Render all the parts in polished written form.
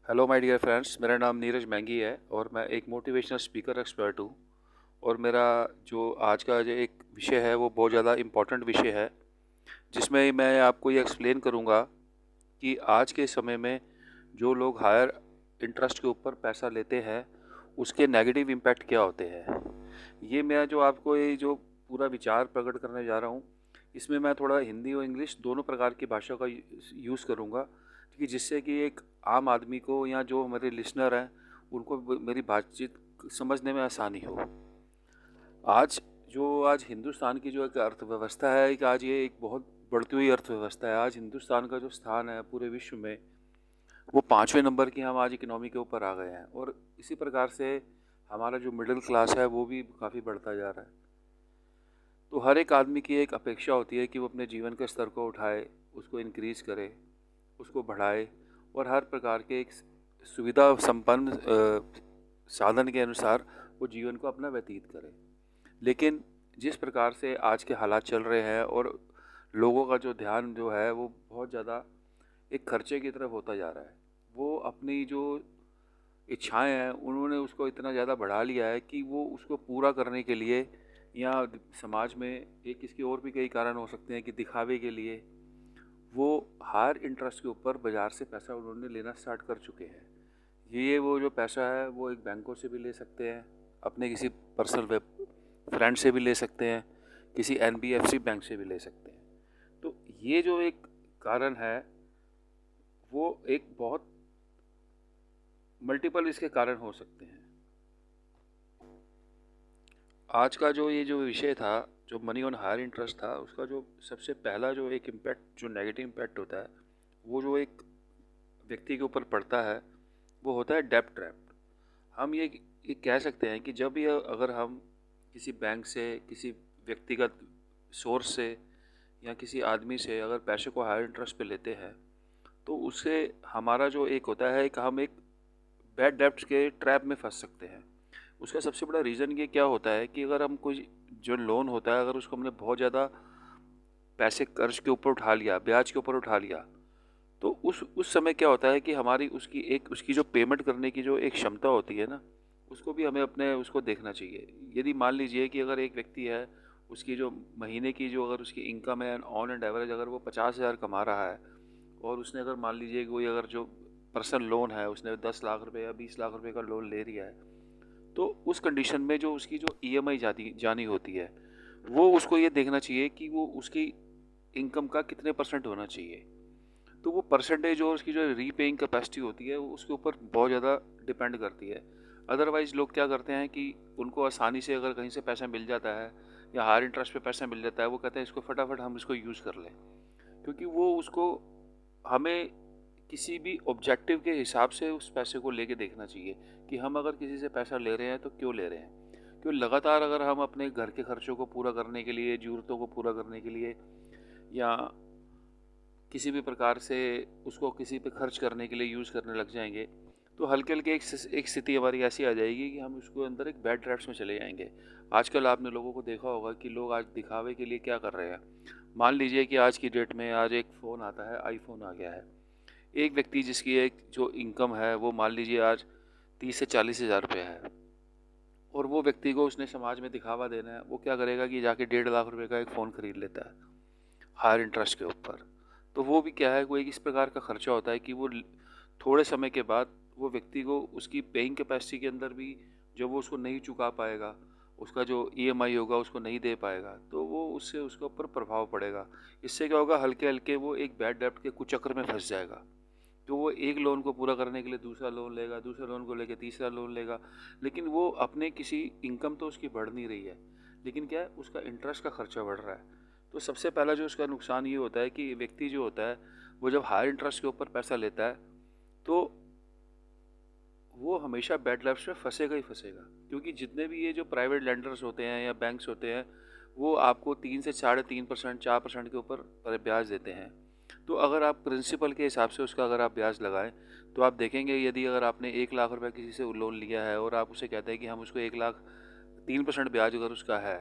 Hello my dear friends, मेरा नाम Neeraj Maggi है और मैं एक मोटिवेशनल स्पीकर एक्सपर्ट हूँ। और मेरा जो आज का जो एक विषय है वो बहुत ज़्यादा इम्पोर्टेंट विषय है, जिसमें मैं आपको ये एक्सप्लेन करूँगा कि आज के समय में जो लोग हायर इंटरेस्ट के ऊपर पैसा लेते हैं उसके नेगेटिव इम्पैक्ट क्या होते हैं। ये मैं जो आपको ये जो पूरा विचार प्रकट करने जा रहा हूँ, इसमें मैं थोड़ा हिंदी और इंग्लिश दोनों प्रकार की भाषा का यूज़ करूँगा, कि जिससे कि एक आम आदमी को या जो मेरे लिसनर हैं उनको मेरी बातचीत समझने में आसानी हो। आज हिंदुस्तान की जो एक अर्थव्यवस्था है, कि आज ये एक बहुत बढ़ती हुई अर्थव्यवस्था है। आज हिंदुस्तान का जो स्थान है पूरे विश्व में, वो 5वें नंबर की हम आज इकनॉमी के ऊपर आ गए हैं। और इसी प्रकार से हमारा जो मिडिल क्लास है वो भी काफ़ी बढ़ता जा रहा है। तो हर एक आदमी की एक अपेक्षा होती है कि वो अपने जीवन के स्तर को उठाए, उसको इंक्रीज़ करे, उसको बढ़ाए और हर प्रकार के एक सुविधा संपन्न साधन के अनुसार वो जीवन को अपना व्यतीत करे। लेकिन जिस प्रकार से आज के हालात चल रहे हैं और लोगों का जो ध्यान जो है वो बहुत ज़्यादा एक खर्चे की तरफ होता जा रहा है। वो अपनी जो इच्छाएं हैं उन्होंने उसको इतना ज़्यादा बढ़ा लिया है कि वो उसको पूरा करने के लिए, या समाज में एक इसके और भी कई कारण हो सकते हैं कि दिखावे के लिए वो हायर इंटरेस्ट के ऊपर बाज़ार से पैसा उन्होंने लेना स्टार्ट कर चुके हैं। ये वो जो पैसा है वो एक बैंकों से भी ले सकते हैं, अपने किसी पर्सनल वेब फ्रेंड से भी ले सकते हैं, किसी एनबीएफसी बैंक से भी ले सकते हैं। तो ये जो एक कारण है वो एक बहुत मल्टीपल इसके कारण हो सकते हैं। आज का जो ये जो विषय था, जो मनी ऑन हायर इंटरेस्ट था, उसका जो सबसे पहला जो एक इम्पैक्ट, जो नेगेटिव इम्पैक्ट होता है, वो जो एक व्यक्ति के ऊपर पड़ता है वो होता है डेब्ट ट्रैप। हम ये कह सकते हैं कि जब भी अगर हम किसी बैंक से, किसी व्यक्तिगत सोर्स से या किसी आदमी से अगर पैसे को हायर इंटरेस्ट पे लेते हैं, तो उससे हमारा जो एक होता है कि हम एक बैड डेब्ट के ट्रैप में फंस सकते हैं। उसका सबसे बड़ा रीज़न ये क्या होता है कि अगर हम कोई जो लोन होता है, अगर उसको हमने बहुत ज़्यादा पैसे कर्ज के ऊपर उठा लिया, ब्याज के ऊपर उठा लिया, तो उस समय क्या होता है कि हमारी उसकी जो पेमेंट करने की जो एक क्षमता होती है ना, उसको भी हमें अपने उसको देखना चाहिए। यदि मान लीजिए कि अगर एक व्यक्ति है, उसकी जो महीने की जो अगर उसकी इनकम है ऑन एंड एवरेज अगर वो 50,000 कमा रहा है, और उसने अगर मान लीजिए कोई अगर जो पर्सनल लोन है उसने 10 लाख रुपए या 20 लाख रुपए का लोन ले लिया है, तो उस कंडीशन में जो उसकी जो ईएमआई जानी होती है, वो उसको ये देखना चाहिए कि वो उसकी इनकम का कितने परसेंट होना चाहिए। तो वो परसेंटेज और उसकी जो रीपेइंग कैपेसिटी होती है वो उसके ऊपर बहुत ज़्यादा डिपेंड करती है। अदरवाइज़ लोग क्या करते हैं कि उनको आसानी से अगर कहीं से पैसा मिल जाता है या हायर इंटरेस्ट पे पैसा मिल जाता है, वो कहते हैं इसको फटाफट हम इसको यूज़ कर लें, क्योंकि वो उसको हमें किसी भी ऑब्जेक्टिव के हिसाब से उस पैसे को लेके देखना चाहिए कि हम अगर किसी से पैसा ले रहे हैं तो क्यों ले रहे हैं। क्यों लगातार अगर हम अपने घर के खर्चों को पूरा करने के लिए, ज़रूरतों को पूरा करने के लिए, या किसी भी प्रकार से उसको किसी पे खर्च करने के लिए यूज़ करने लग जाएंगे, तो हल्के हल्के एक स्थिति हमारी ऐसी आ जाएगी कि हम उसको अंदर एक बैड ट्रैप्स में चले जाएंगे। आजकल आपने लोगों को देखा होगा कि लोग आज दिखावे के लिए क्या कर रहे हैं। मान लीजिए कि आज की डेट में आज एक फ़ोन आता है, आईफोन आ गया है। एक व्यक्ति जिसकी एक जो इनकम है वो मान लीजिए आज 30 से 40 हज़ार रुपये है, और वो व्यक्ति को उसने समाज में दिखावा देना है, वो क्या करेगा कि जाके 1.5 लाख रुपए का एक फ़ोन ख़रीद लेता है हायर इंटरेस्ट के ऊपर। तो वो भी क्या है, वो एक इस प्रकार का खर्चा होता है कि वो थोड़े समय के बाद वो व्यक्ति को उसकी पेइंग कैपेसिटी के अंदर भी, जब वो उसको नहीं चुका पाएगा, उसका जो ईएमआई होगा उसको नहीं दे पाएगा, तो वो उससे उसके ऊपर प्रभाव पड़ेगा। इससे क्या होगा, हल्के हल्के वो एक बैड डेब्ट के कुचक्र में फंस जाएगा। तो वो एक लोन को पूरा करने के लिए दूसरा लोन लेगा, दूसरे लोन को लेके तीसरा लोन लेगा, लेकिन वो अपने किसी इनकम तो उसकी बढ़ नहीं रही है, लेकिन क्या है, उसका इंटरेस्ट का खर्चा बढ़ रहा है। तो सबसे पहला जो उसका नुकसान ये होता है कि व्यक्ति जो होता है वो जब हायर इंटरेस्ट के ऊपर पैसा लेता है, तो वो हमेशा बैड लैप्स में फंसेगा ही फंसेगा। क्योंकि जितने भी ये जो प्राइवेट लेंडर्स होते हैं या बैंक्स होते हैं, वो आपको 3 से 3.5%, 4% के ऊपर ब्याज देते हैं। तो अगर आप प्रिंसिपल के हिसाब से उसका अगर आप ब्याज लगाएं, तो आप देखेंगे यदि अगर आपने 1 लाख रुपए किसी से लोन लिया है और आप उसे कहते हैं कि हम उसको 1 लाख 3% ब्याज अगर उसका है,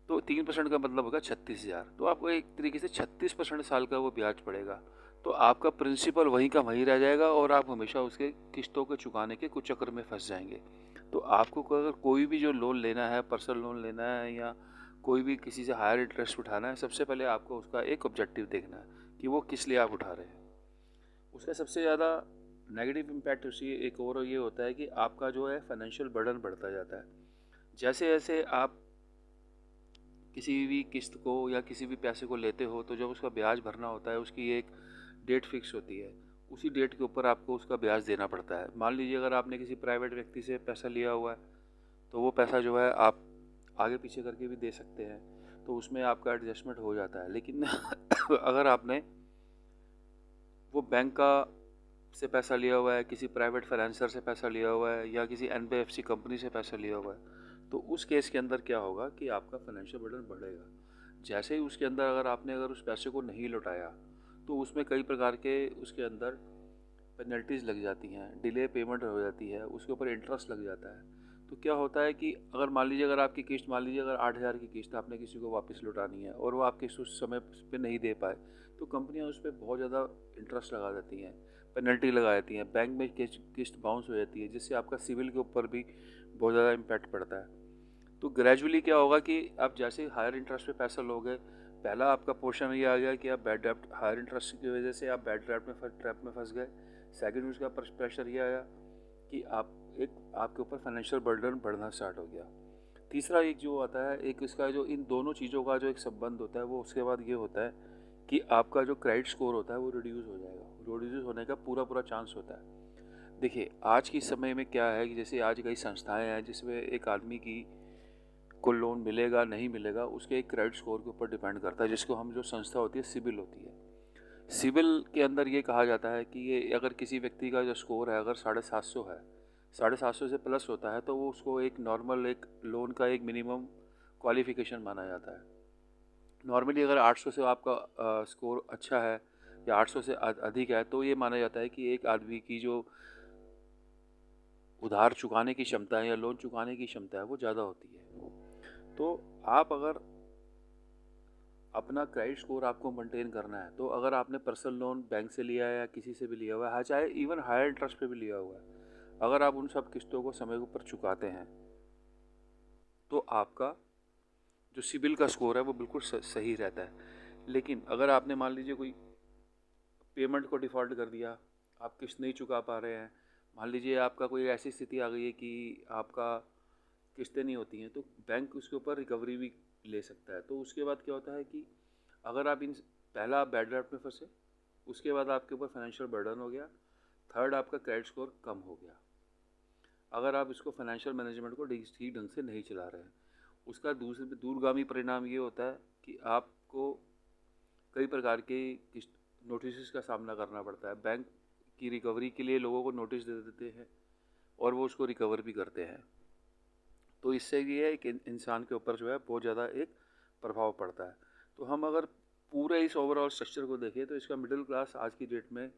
तो 3% का मतलब होगा 36,000। तो आपको एक तरीके से 36% साल का वो ब्याज पड़ेगा। तो आपका प्रिंसिपल वहीं का वहीं रह जाएगा और आप हमेशा उसके किस्तों के चुकाने के कुछ चक्कर में फंस जाएंगे। तो आपको अगर कोई भी जो लोन लेना है, पर्सनल लोन लेना है या कोई भी किसी से हायर इंटरेस्ट उठाना है, सबसे पहले आपको उसका एक ऑब्जेक्टिव देखना है कि वो किस लिए आप उठा रहे हैं। उसका सबसे ज़्यादा नेगेटिव इम्पैक्ट उसी एक और ये होता है कि आपका जो है फाइनेंशियल बर्डन बढ़ता जाता है। जैसे जैसे आप किसी भी किस्त को या किसी भी पैसे को लेते हो तो जब उसका ब्याज भरना होता है उसकी एक डेट फिक्स होती है। उसी डेट के ऊपर आपको उसका ब्याज देना पड़ता है। मान लीजिए अगर आपने किसी प्राइवेट व्यक्ति से पैसा लिया हुआ है तो वो पैसा जो है आप आगे पीछे करके भी दे सकते हैं, तो उसमें आपका एडजस्टमेंट हो जाता है। लेकिन अगर आपने वो बैंक का से पैसा लिया हुआ है, किसी प्राइवेट फाइनेंसर से पैसा लिया हुआ है या किसी एनबीएफसी कंपनी से पैसा लिया हुआ है, तो उस केस के अंदर क्या होगा कि आपका फाइनेंशियल बर्डन बढ़ेगा। जैसे ही उसके अंदर अगर उस पैसे को नहीं लौटाया तो उसमें कई प्रकार के उसके अंदर पेनल्टीज़ लग जाती हैं, डिले पेमेंट हो जाती है, उसके ऊपर इंटरेस्ट लग जाता है। तो क्या होता है कि अगर मान लीजिए अगर आपकी किस्त मान लीजिए अगर 8,000 की किस्त आपने किसी को वापस लौटानी है और वो आप किस्त उस समय पे नहीं दे पाए, तो कंपनियां उस पर बहुत ज़्यादा इंटरेस्ट लगा देती हैं, पेनल्टी लगा देती हैं, बैंक में किस्त बाउंस हो जाती है, जिससे आपका सिविल के ऊपर भी बहुत ज़्यादा इम्पैक्ट पड़ता है। तो ग्रेजुअली क्या होगा कि आप जैसे हायर इंटरेस्ट पे पैसा लोगे, पहला आपका पोर्शन ये आ गया कि आप बैड डेप्ट हायर इंटरेस्ट की वजह से आप बैड ट्रैप में फंस गए। सेकंड उसका प्रेशर ये आया कि आपके ऊपर फाइनेंशियल बर्डन बढ़ना स्टार्ट हो गया। तीसरा एक जो आता है, एक इसका जो इन दोनों चीज़ों का जो एक संबंध होता है वो उसके बाद ये होता है कि आपका जो क्रेडिट स्कोर होता है वो रिड्यूस हो जाएगा। रिड्यूस होने का पूरा पूरा चांस होता है। देखिए आज के समय में क्या है कि जैसे आज कई संस्थाएं हैं जिसमें एक आदमी की को लोन मिलेगा नहीं मिलेगा उसके एक क्रेडिट स्कोर के ऊपर डिपेंड करता है, जिसको हम जो संस्था होती है सिबिल होती है। सिबिल के अंदर ये कहा जाता है कि ये अगर किसी व्यक्ति का जो स्कोर है अगर 750 है, 750 से प्लस होता है तो वो उसको एक नॉर्मल एक लोन का एक मिनिमम क्वालिफिकेशन माना जाता है। नॉर्मली अगर 800 से आपका स्कोर अच्छा है या 800 से अधिक है तो ये माना जाता है कि एक आदमी की जो उधार चुकाने की क्षमता है या लोन चुकाने की क्षमता है वो ज़्यादा होती है। तो आप अगर अपना क्रेडिट स्कोर आपको मेंटेन करना है तो अगर आपने पर्सनल लोन बैंक से लिया है या किसी से भी लिया हुआ है, हाँ चाहे इवन हायर इंटरेस्ट पे भी लिया हुआ है, अगर आप उन सब किस्तों को समय के ऊपर चुकाते हैं तो आपका जो सिबिल का स्कोर है वो बिल्कुल सही रहता है। लेकिन अगर आपने मान लीजिए कोई पेमेंट को डिफ़ॉल्ट कर दिया, आप किस्त नहीं चुका पा रहे हैं, मान लीजिए आपका कोई ऐसी स्थिति आ गई है कि आपका किस्तें नहीं होती हैं, तो बैंक उसके ऊपर रिकवरी भी ले सकता है। तो उसके बाद क्या होता है कि अगर आप इन पहला आप बैड डेब्ट में फंसे, उसके बाद आपके ऊपर फाइनेंशियल बर्डन हो गया, थर्ड आपका क्रेडिट स्कोर कम हो गया अगर आप इसको फाइनेंशियल मैनेजमेंट को ठीक ढंग से नहीं चला रहे हैं। उसका दूरगामी परिणाम ये होता है कि आपको कई प्रकार के नोटिस का सामना करना पड़ता है। बैंक की रिकवरी के लिए लोगों को नोटिस दे देते हैं और वो उसको रिकवर भी करते हैं। तो इससे ये एक इंसान के ऊपर जो है बहुत ज़्यादा एक प्रभाव पड़ता है। तो हम अगर पूरे इस ओवरऑल स्ट्रक्चर को देखें तो इसका मिडिल क्लास आज की डेट में,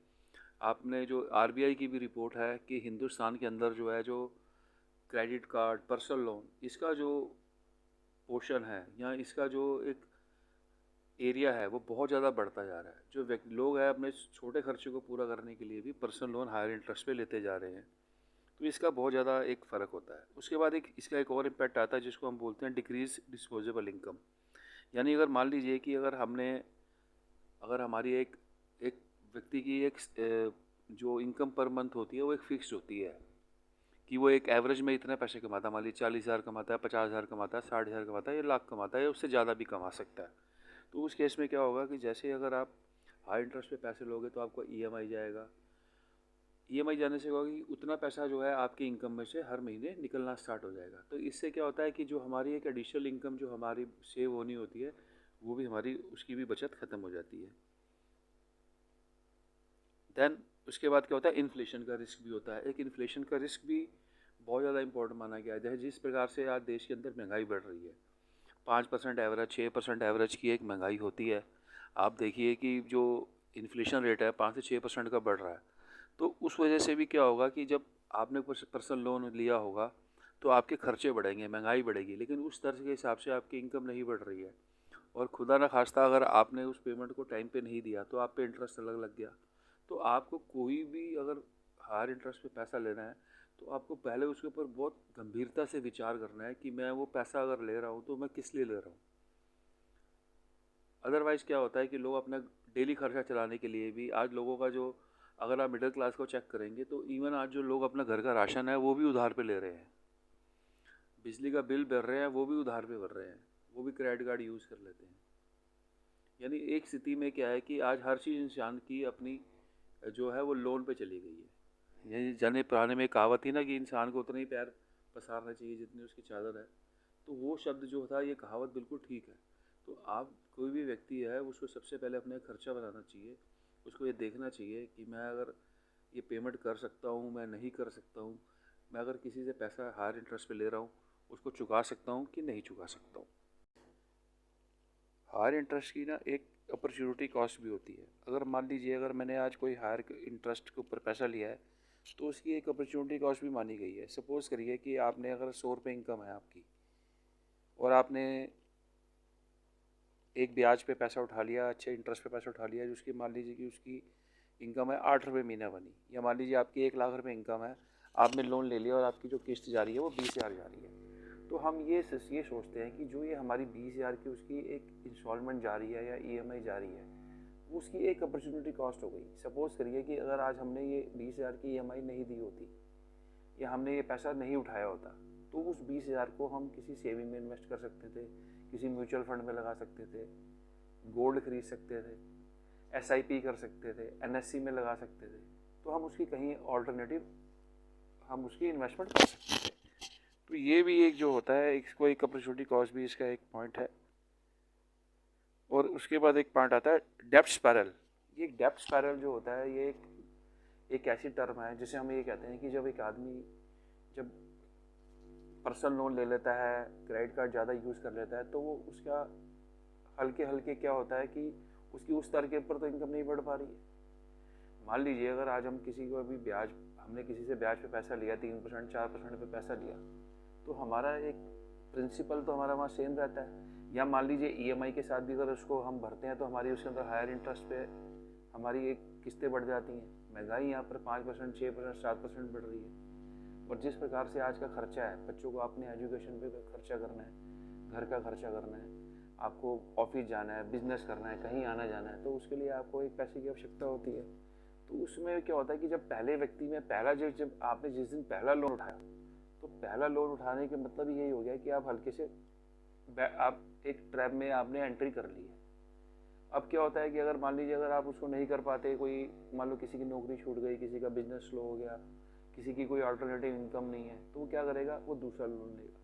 आपने जो आरबीआई की भी रिपोर्ट है कि हिंदुस्तान के अंदर जो है जो क्रेडिट कार्ड, पर्सनल लोन, इसका जो पोर्शन है या इसका जो एक एरिया है वो बहुत ज़्यादा बढ़ता जा रहा है। जो लोग हैं अपने छोटे खर्चे को पूरा करने के लिए भी पर्सनल लोन हायर इंटरेस्ट पे लेते जा रहे हैं। तो इसका बहुत ज़्यादा एक फ़र्क होता है। उसके बाद एक इसका एक और इम्पैक्ट आता है जिसको हम बोलते हैं डिक्रीज डिस्पोजेबल इनकम। यानी अगर मान लीजिए कि अगर हमारी एक एक व्यक्ति की एक जो इनकम पर मंथ होती है वो एक फिक्स्ड होती है कि वो एक एवरेज में इतने पैसे कमाता है। मान लीजिए 40,000 कमाता है, 50,000 कमाता है, 60,000 कमाता है या लाख कमाता है या उससे ज़्यादा भी कमा सकता है। तो उस केस में क्या होगा कि जैसे अगर आप हाई इंटरेस्ट पे पैसे लोगे तो आपको ईएमआई जाएगा। ईएमआई जाने से होगा कि उतना पैसा जो है आपकी इनकम में से हर महीने निकलना स्टार्ट हो जाएगा। तो इससे क्या होता है कि जो हमारी एक एडिशनल इनकम जो हमारी सेव होनी होती है वो भी हमारी उसकी भी बचत ख़त्म हो जाती है। देन उसके बाद क्या होता है, इन्फ्लेशन का रिस्क भी होता है। एक इन्फ्लेशन का रिस्क भी बहुत ज़्यादा इंपॉर्टेंट माना गया है। जिस प्रकार से आज देश के अंदर महंगाई बढ़ रही है, 5% एवरेज, 6% एवरेज की एक महंगाई होती है। आप देखिए कि जो इन्फ्लेशन रेट है 5 से 6% का बढ़ रहा है। तो उस वजह से भी क्या होगा कि जब आपने पर्सनल लोन लिया होगा तो आपके खर्चे बढ़ेंगे, महंगाई बढ़ेगी, लेकिन उस दर के हिसाब से आपकी इनकम नहीं बढ़ रही है और खुदा न खास्ता अगर आपने उस पेमेंट को टाइम पे नहीं दिया तो आप पे इंटरेस्ट अलग लग गया। तो आपको कोई भी अगर हायर इंटरेस्ट पे पैसा लेना है तो आपको पहले उसके ऊपर बहुत गंभीरता से विचार करना है कि मैं वो पैसा अगर ले रहा हूँ तो मैं किस लिए ले रहा हूँ। अदरवाइज़ क्या होता है कि लोग अपना डेली खर्चा चलाने के लिए भी, आज लोगों का जो, अगर आप मिडिल क्लास को चेक करेंगे तो इवन आज जो लोग अपना घर का राशन है वो भी उधार पे ले रहे हैं, बिजली का बिल भर रहे हैं वो भी उधार पे भर रहे हैं, वो भी क्रेडिट कार्ड यूज़ कर लेते हैं। यानी एक स्थिति में क्या है कि आज हर चीज़ इंसान की अपनी जो है वो लोन पे चली गई है। ये जाने पुराने में कहावत थी ना कि इंसान को उतना ही पैर पसारना चाहिए जितनी उसकी चादर है। तो वो शब्द जो था, ये कहावत बिल्कुल ठीक है। तो आप, कोई भी व्यक्ति है, उसको सबसे पहले अपने खर्चा बनाना चाहिए। उसको ये देखना चाहिए कि मैं अगर ये पेमेंट कर सकता हूँ, मैं नहीं कर सकता हूँ, मैं अगर किसी से पैसा हायर इंटरेस्ट पे ले रहा हूँ उसको चुका सकता हूँ कि नहीं चुका सकता हूँ। हायर इंटरेस्ट की ना एक अपॉर्चुनिटी कॉस्ट भी होती है। अगर मान लीजिए अगर मैंने आज कोई हायर इंटरेस्ट के ऊपर पैसा लिया है तो उसकी एक अपॉर्चुनिटी कॉस्ट भी मानी गई है। सपोज़ करिए कि आपने अगर 100 रुपये इनकम है आपकी और आपने एक ब्याज पे पैसा उठा लिया, अच्छे इंटरेस्ट पे पैसा उठा लिया, जिसकी मान लीजिए कि उसकी इनकम है 8 रुपये महीना बनी, या मान लीजिए आपकी 1 लाख रुपये इनकम है, आपने लोन ले लिया और आपकी जो किस्त जा रही है वो 20,000 जा रही है। तो हम ये सोचते हैं कि जो ये हमारी 20,000 की उसकी एक इंस्टॉलमेंट जा रही है या ईएमआई जा रही है, वो उसकी एक अपॉर्चुनिटी कॉस्ट हो गई। सपोज़ करिए कि अगर आज हमने ये 20,000 की ईएमआई नहीं दी होती या हमने ये पैसा नहीं उठाया होता, तो उस 20,000 को हम किसी सेविंग में इन्वेस्ट कर सकते थे, किसी म्यूचुअल फंड में लगा सकते थे, गोल्ड खरीद सकते थे, एसआईपी कर सकते थे, एनएससी में लगा सकते थे। तो हम उसकी कहीं ऑल्टरनेटिव हम उसकी इन्वेस्टमेंट कर सकते थे। तो ये भी एक जो होता है, इसको एक अपॉर्चुनिटी कॉस्ट भी इसका एक पॉइंट है। और उसके बाद एक पॉइंट आता है डेब्ट स्पायरल। ये डेब्ट स्पायरल जो होता है, ये एक ऐसी टर्म है जिसे हम ये कहते हैं कि जब एक आदमी जब पर्सनल लोन ले लेता है, क्रेडिट कार्ड ज़्यादा यूज़ कर लेता है, तो वो उसका हल्के हल्के क्या होता है कि उसकी उस स्तर के ऊपर तो इनकम नहीं बढ़ पा रही है। मान लीजिए अगर आज हम किसी को अभी ब्याज, हमने किसी से ब्याज पे पैसा लिया, 3% 4% पे पैसा लिया, तो हमारा एक प्रिंसिपल तो हमारा वहाँ सेम रहता है। या मान लीजिए ईएमआई के साथ भी अगर उसको हम भरते हैं तो हमारी उसके अंदर हायर इंटरेस्ट पे हमारी एक किस्तें बढ़ जाती हैं। महंगाई यहाँ पर 5%, 6%, 7% बढ़ रही है। और जिस प्रकार से आज का खर्चा है, बच्चों को अपने एजुकेशन पे खर्चा करना है, घर का खर्चा करना है, आपको ऑफिस जाना है, बिजनेस करना है, कहीं आना जाना है, तो उसके लिए आपको एक पैसे की आवश्यकता होती है। तो उसमें क्या होता है कि जब पहले व्यक्ति में पहला जब आपने जिस दिन पहला लोन उठाया, तो पहला लोन उठाने का मतलब यही हो गया कि आप हल्के से आप एक ट्रैप में आपने एंट्री कर ली है। अब क्या होता है कि अगर मान लीजिए अगर आप उसको नहीं कर पाते, कोई मान लो किसी की नौकरी छूट गई, किसी का बिजनेस स्लो हो गया, किसी की कोई अल्टरनेटिव इनकम नहीं है, तो वो क्या करेगा, वो दूसरा लोन लेगा।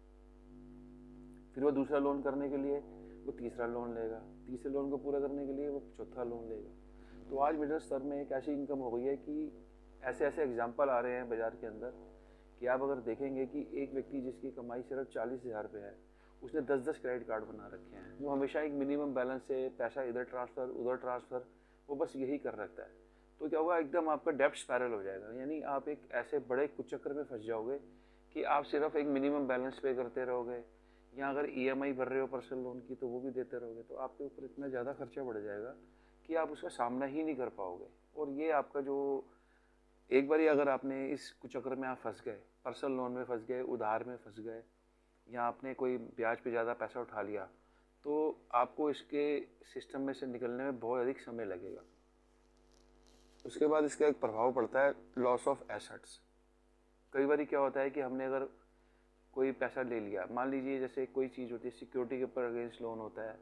फिर वो दूसरा लोन करने के लिए वो तीसरा लोन लेगा, तीसरे लोन को पूरा करने के लिए वो चौथा लोन लेगा। तो आज मिडिल स्तर में एक ऐसी इनकम हो गई है कि ऐसे ऐसे एग्जाम्पल आ रहे हैं बाज़ार के अंदर कि आप अगर देखेंगे कि एक व्यक्ति जिसकी कमाई सिर्फ 40,000 रुपये है, उसने 10-10 क्रेडिट कार्ड बना रखे हैं। वो हमेशा एक मिनिमम बैलेंस से पैसा इधर ट्रांसफ़र उधर ट्रांसफ़र, वो बस यही कर रखता है। तो क्या होगा, एकदम आपका डेब्ट स्पायरल हो जाएगा। यानी आप एक ऐसे बड़े कुचक्कर में फंस जाओगे कि आप सिर्फ एक मिनिमम बैलेंस पे करते रहोगे, या अगर ईएमआई भर रहे हो पर्सनल लोन की तो वो भी देते रहोगे, तो आपके ऊपर इतना ज़्यादा खर्चा बढ़ जाएगा कि आप उसका सामना ही नहीं कर पाओगे। और ये आपका जो, एक बार अगर आपने इस कुचक्कर में आप फंस गए, पर्सनल लोन में फंस गए, उधार में फंस गए, या आपने कोई ब्याज पे ज़्यादा पैसा उठा लिया, तो आपको इसके सिस्टम में से निकलने में बहुत अधिक समय लगेगा। उसके बाद इसका एक प्रभाव पड़ता है लॉस ऑफ एसेट्स। कई बार क्या होता है कि हमने अगर कोई पैसा ले लिया, मान लीजिए जैसे कोई चीज़ होती है सिक्योरिटी के ऊपर अगेंस्ट लोन होता है,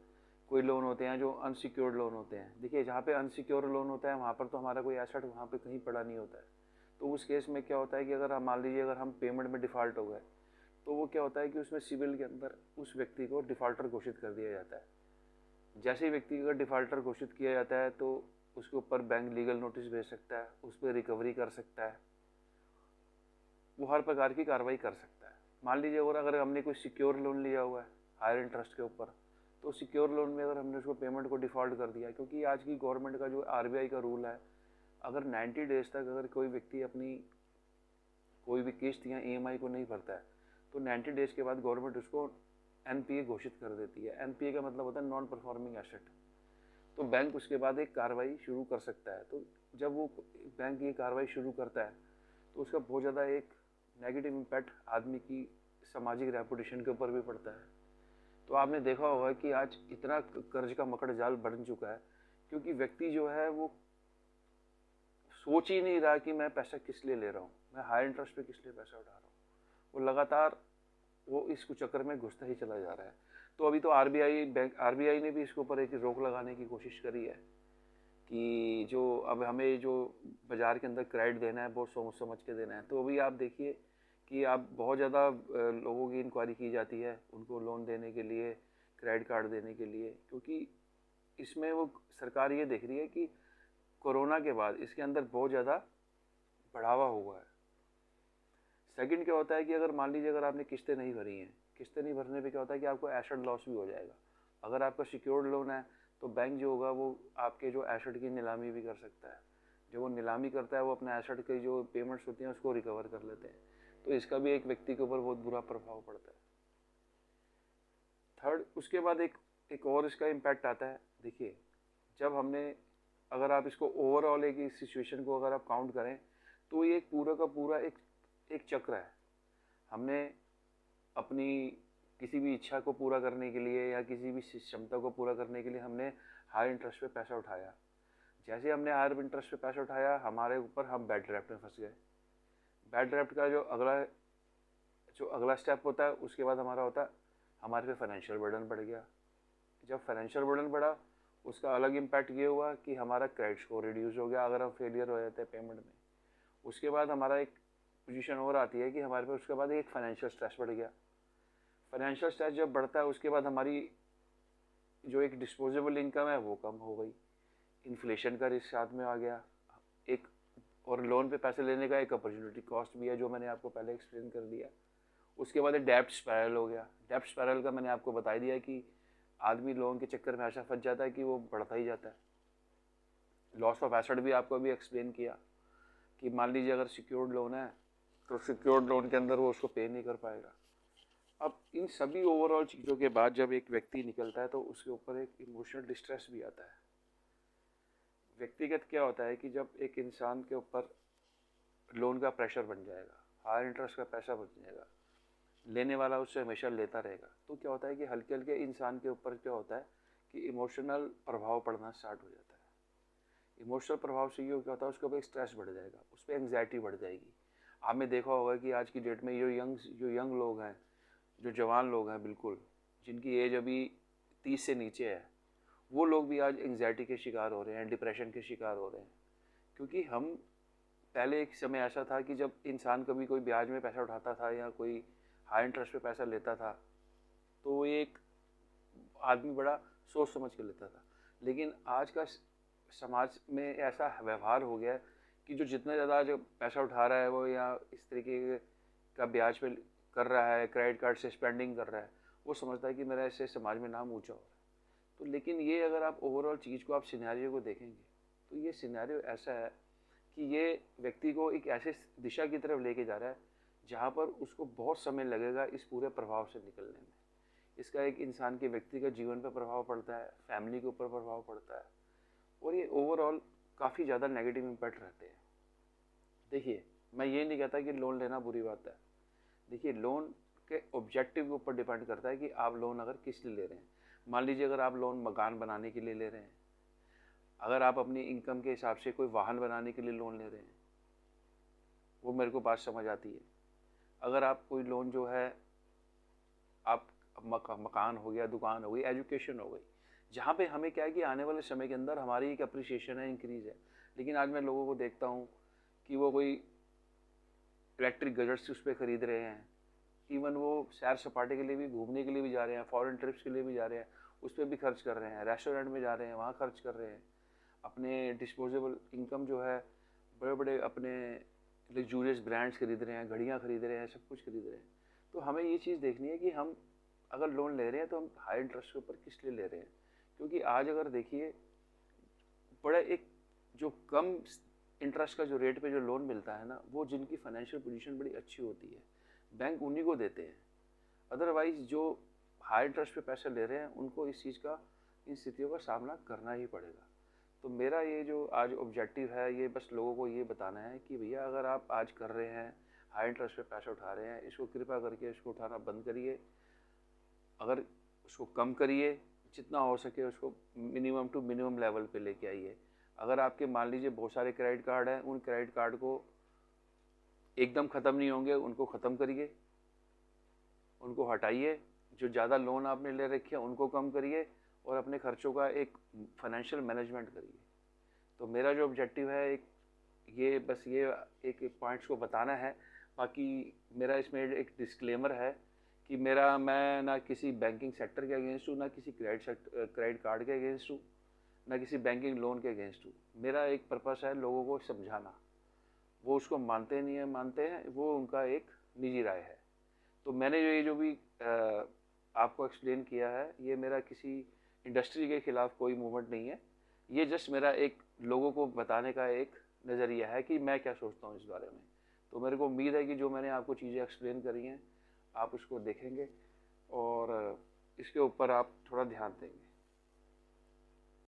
कोई लोन होते हैं जो अनसिक्योर्ड लोन होते हैं। देखिए, जहाँ पे अनसिक्योर्ड लोन होता है वहाँ पर तो हमारा कोई एसेट वहाँ पे कहीं पड़ा नहीं होता है। तो उस केस में क्या होता है कि अगर हम मान लीजिए अगर हम पेमेंट में डिफ़ॉल्ट हो गए, तो वो क्या होता है कि उसमें सिविल के अंदर उस व्यक्ति को डिफ़ॉल्टर घोषित कर दिया जाता है। जैसे ही व्यक्ति का डिफ़ॉल्टर घोषित किया जाता है तो उसके ऊपर बैंक लीगल नोटिस भेज सकता है, उस पर रिकवरी कर सकता है, वो हर प्रकार की कार्रवाई कर सकता है। मान लीजिए अगर हमने कोई सिक्योर लोन लिया हुआ है हायर इंटरेस्ट के ऊपर, तो सिक्योर लोन में अगर हमने उसको पेमेंट को डिफ़ॉल्ट कर दिया, क्योंकि आज की गवर्नमेंट का जो आरबीआई का रूल है, अगर 90 डेज तक अगर कोई व्यक्ति अपनी कोई भी किस्त या ईएमआई को नहीं भरता है, तो 90 डेज के बाद गवर्नमेंट उसको एनपीए घोषित कर देती है। एनपीए का मतलब होता है नॉन परफॉर्मिंग एसेट। तो बैंक उसके बाद एक कार्रवाई शुरू कर सकता है। तो जब वो बैंक ये कार्रवाई शुरू करता है तो उसका बहुत ज़्यादा एक नेगेटिव इम्पैक्ट आदमी की सामाजिक रेपुटेशन के ऊपर भी पड़ता है। तो आपने देखा होगा कि आज इतना कर्ज का मकड़ जाल बन चुका है क्योंकि व्यक्ति जो है वो सोच ही नहीं रहा कि मैं पैसा किस लिए ले रहा हूँ, मैं हाई इंटरेस्ट पे किस लिए पैसा उठा रहा हूँ। वो लगातार वो इस चक्कर में घुसता ही चला जा रहा है। तो अभी तो आरबीआई ने भी इसके ऊपर एक रोक लगाने की कोशिश करी है कि जो अब हमें जो बाज़ार के अंदर क्रेडिट देना है बहुत सोच समझ के देना है। तो अभी आप देखिए कि आप बहुत ज़्यादा लोगों की इंक्वायरी की जाती है उनको लोन देने के लिए, क्रेडिट कार्ड देने के लिए, क्योंकि इसमें वो सरकार ये देख रही है कि कोरोना के बाद इसके अंदर बहुत ज़्यादा बढ़ावा हुआ है। सेकंड क्या होता है कि अगर मान लीजिए अगर आपने किस्तें नहीं भरी हैं, किस्तें नहीं भरने पे क्या होता है कि आपको एसेट लॉस भी हो जाएगा। अगर आपका सिक्योर्ड लोन है तो बैंक जो होगा वो आपके जो एसेट की नीलामी भी कर सकता है। जब वो नीलामी करता है वो अपने एसेट की जो पेमेंट्स होती हैं उसको रिकवर कर लेते हैं। तो इसका भी एक व्यक्ति के ऊपर बहुत बुरा प्रभाव पड़ता है। थर्ड, उसके बाद एक और इसका इम्पैक्ट आता है। देखिए, जब हमने अगर आप इसको ओवरऑल एक सिचुएशन को अगर आप काउंट करें तो ये एक पूरा का पूरा एक चक्र है। हमने अपनी किसी भी इच्छा को पूरा करने के लिए या किसी भी क्षमता को पूरा करने के लिए हमने हाई इंटरेस्ट पे पैसा उठाया। जैसे हमने हाई इंटरेस्ट पे पैसा उठाया हमारे ऊपर हम बैड ड्राफ्ट में फंस गए। बैड ड्राफ्ट का जो अगला स्टेप होता है उसके बाद हमारा होता है हमारे पे फाइनेंशियल बर्डन बढ़ गया। जब फाइनेंशियल बर्डन बढ़ा उसका अलग इम्पैक्ट ये हुआ कि हमारा क्रेडिट स्कोर रिड्यूस हो गया अगर हम फेलियर हो जाते हैं पेमेंट में। उसके बाद हमारा एक पोजीशन और आती है कि हमारे पे उसके बाद एक फाइनेंशियल स्ट्रेस बढ़ गया। फाइनेंशियल स्ट्रेस जब बढ़ता है उसके बाद हमारी जो एक डिस्पोजेबल इनकम है वो कम हो गई। इन्फ्लेशन का रिस्क साथ में आ गया एक, और लोन पे पैसे लेने का एक अपॉर्चुनिटी कॉस्ट भी है जो मैंने आपको पहले एक्सप्लेन कर दिया। उसके बाद एक डेब्ट स्पायरल हो गया। डेब्ट स्पायरल का मैंने आपको बता दिया कि आदमी लोन के चक्कर में ऐसा फंस जाता है कि वो बढ़ता ही जाता है। लॉस ऑफ एसेट भी आपको अभी एक्सप्लेन किया कि मान लीजिए अगर सिक्योर्ड लोन है तो सिक्योर्ड लोन के अंदर वो उसको पे नहीं कर पाएगा। अब इन सभी ओवरऑल चीज़ों के बाद जब एक व्यक्ति निकलता है तो उसके ऊपर एक इमोशनल डिस्ट्रेस भी आता है। व्यक्तिगत क्या होता है कि जब एक इंसान के ऊपर लोन का प्रेशर बन जाएगा, हाई इंटरेस्ट का पैसा बन जाएगा, लेने वाला उससे हमेशा लेता रहेगा, तो क्या होता है कि हल्के हल्के इंसान के ऊपर क्या होता है कि इमोशनल प्रभाव पड़ना स्टार्ट हो जाता है। इमोशनल प्रभाव से ये क्या होता है उसके ऊपर स्ट्रेस बढ़ जाएगा, उस पर एंग्जाइटी बढ़ जाएगी। आपने देखा होगा कि आज की डेट में जो यंग लोग हैं, जो जवान लोग हैं बिल्कुल, जिनकी एज अभी 30 से नीचे है, वो लोग भी आज एंग्जाइटी के शिकार हो रहे हैं, डिप्रेशन के शिकार हो रहे हैं। क्योंकि हम पहले एक समय ऐसा था कि जब इंसान कभी कोई ब्याज में पैसा उठाता था या कोई हाई इंटरेस्ट पे पैसा लेता था तो एक आदमी बड़ा सोच समझ के लेता था। लेकिन आज का समाज में ऐसा व्यवहार हो गया है कि जो जितना ज़्यादा जो पैसा उठा रहा है वो या इस तरीके का ब्याज पे कर रहा है, क्रेडिट कार्ड से स्पेंडिंग कर रहा है, वो समझता है कि मेरा इससे समाज में नाम ऊंचा हो रहा है। तो लेकिन ये अगर आप ओवरऑल चीज़ को आप सिनेरियो को देखेंगे तो ये सिनेरियो ऐसा है कि ये व्यक्ति को एक ऐसे दिशा की तरफ लेके जा रहा है जहाँ पर उसको बहुत समय लगेगा इस पूरे प्रभाव से निकलने में। इसका एक इंसान के व्यक्तिगत जीवन पर प्रभाव पड़ता है, फैमिली के ऊपर प्रभाव पड़ता है, और ये ओवरऑल काफ़ी ज़्यादा नेगेटिव इम्पैक्ट रहते हैं। देखिए, मैं ये नहीं कहता कि लोन लेना बुरी बात है। देखिए, लोन के ऑब्जेक्टिव के ऊपर डिपेंड करता है कि आप लोन अगर किस लिए ले रहे हैं। मान लीजिए अगर आप लोन मकान बनाने के लिए ले रहे हैं, अगर आप अपनी इनकम के हिसाब से कोई वाहन बनाने के लिए लोन ले रहे हैं, वो मेरे को बात समझ आती है। अगर आप कोई लोन जो है आप मकान हो गया, दुकान हो गई, एजुकेशन हो गई, जहाँ पे हमें क्या है कि आने वाले समय के अंदर हमारी एक अप्रिसिएशन है, इंक्रीज़ है। लेकिन आज मैं लोगों को देखता हूँ कि वो कोई इलेक्ट्रिक गजट्स उस पर ख़रीद रहे हैं, इवन वो सैर सपाटे के लिए भी, घूमने के लिए भी जा रहे हैं, फॉरेन ट्रिप्स के लिए भी जा रहे हैं, उस पर भी खर्च कर रहे हैं, रेस्टोरेंट में जा रहे हैं वहाँ खर्च कर रहे हैं। अपने डिस्पोजेबल इनकम जो है बड़े बड़े अपने लग्जूरियस ब्रांड्स खरीद रहे हैं, घड़ियाँ खरीद रहे हैं, सब कुछ खरीद रहे हैं। तो हमें ये चीज़ देखनी है कि हम अगर लोन ले रहे हैं तो हम हाई इंटरेस्ट के ऊपर किस लिए ले रहे हैं। क्योंकि आज अगर देखिए बड़ा एक जो कम इंटरेस्ट का जो रेट पे जो लोन मिलता है ना, वो जिनकी फाइनेंशियल पोजीशन बड़ी अच्छी होती है, बैंक उन्हीं को देते हैं। अदरवाइज़ जो हाई इंटरेस्ट पे पैसे ले रहे हैं उनको इस चीज़ का, इन स्थितियों का सामना करना ही पड़ेगा। तो मेरा ये जो आज ऑब्जेक्टिव है, ये बस लोगों को ये बताना है कि भैया अगर आप आज कर रहे हैं, हाई इंटरेस्ट पे पैसा उठा रहे हैं, इसको कृपया करके इसको उठाना बंद करिए। अगर उसको कम करिए, जितना हो सके उसको मिनिमम टू मिनिमम लेवल पे लेके आइए। अगर आपके मान लीजिए बहुत सारे क्रेडिट कार्ड हैं, उन क्रेडिट कार्ड को एकदम ख़त्म नहीं होंगे, उनको ख़त्म करिए, उनको हटाइए। जो ज़्यादा लोन आपने ले रखे हैं उनको कम करिए और अपने खर्चों का एक फाइनेंशियल मैनेजमेंट करिए। तो मेरा जो ऑब्जेक्टिव है एक ये बस ये एक एक पॉइंट्स को बताना है। बाकी मेरा इसमें एक डिस्क्लेमर है कि मैं ना किसी बैंकिंग सेक्टर के अगेंस्ट हूँ, ना किसी क्रेडिट कार्ड के अगेंस्ट हूँ, ना किसी बैंकिंग लोन के अगेंस्ट हूँ। मेरा एक पर्पस है लोगों को समझाना। वो उसको मानते नहीं है, मानते हैं, वो उनका एक निजी राय है। तो मैंने जो भी आपको एक्सप्लेन किया है, ये मेरा किसी इंडस्ट्री के खिलाफ कोई मूवमेंट नहीं है। ये जस्ट मेरा एक लोगों को बताने का एक नज़रिया है कि मैं क्या सोचता हूँ इस बारे में। तो मेरे को उम्मीद है कि जो मैंने आपको चीज़ें एक्सप्लेन करी हैं, आप उसको देखेंगे और इसके ऊपर आप थोड़ा ध्यान देंगे।